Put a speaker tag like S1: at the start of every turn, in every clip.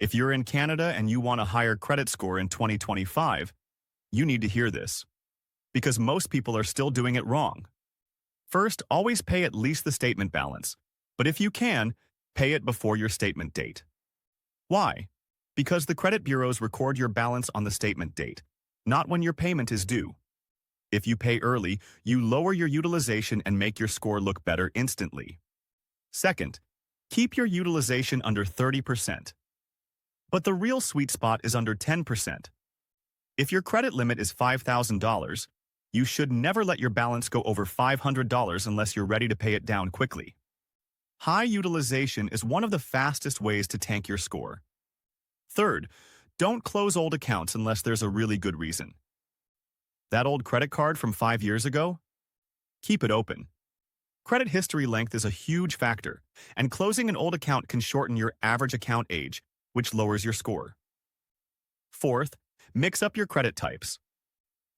S1: If you're in Canada and you want a higher credit score in 2025, you need to hear this, because most people are still doing it wrong. First, always pay at least the statement balance, but if you can, pay it before your statement date. Why? Because the credit bureaus record your balance on the statement date, not when your payment is due. If you pay early, you lower your utilization and make your score look better instantly. Second, keep your utilization under 30%. But the real sweet spot is under 10%. If your credit limit is $5,000, you should never let your balance go over $500 unless you're ready to pay it down quickly. High utilization is one of the fastest ways to tank your score. Third, don't close old accounts unless there's a really good reason. That old credit card from 5 years ago? Keep it open. Credit history length is a huge factor, and closing an old account can shorten your average account age, which lowers your score. Fourth, mix up your credit types.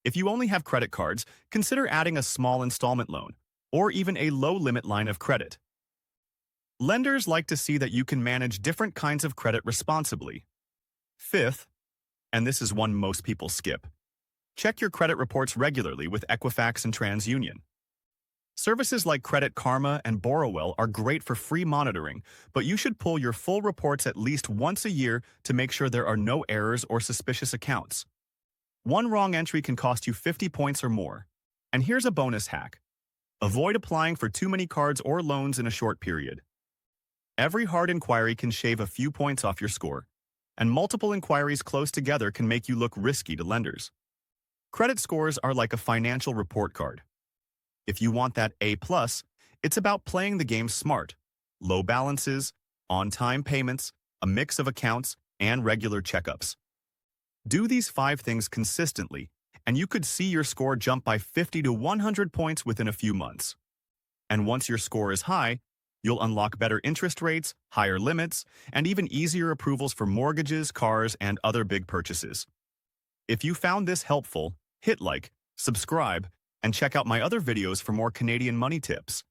S1: If you only have credit cards, consider adding a small installment loan, or even a low-limit line of credit. Lenders like to see that you can manage different kinds of credit responsibly. Fifth, and this is one most people skip, check your credit reports regularly with Equifax and TransUnion. Services like Credit Karma and Borrowell are great for free monitoring, but you should pull your full reports at least once a year to make sure there are no errors or suspicious accounts. One wrong entry can cost you 50 points or more. And here's a bonus hack. Avoid applying for too many cards or loans in a short period. Every hard inquiry can shave a few points off your score, and multiple inquiries close together can make you look risky to lenders. Credit scores are like a financial report card. If you want that A+, it's about playing the game smart. Low balances, on-time payments, a mix of accounts, and regular checkups. Do these 5 things consistently, and you could see your score jump by 50 to 100 points within a few months. And once your score is high, you'll unlock better interest rates, higher limits, and even easier approvals for mortgages, cars, and other big purchases. If you found this helpful, hit like, subscribe, and check out my other videos for more Canadian money tips.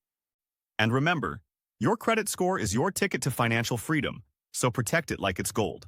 S1: And remember, your credit score is your ticket to financial freedom, so protect it like it's gold.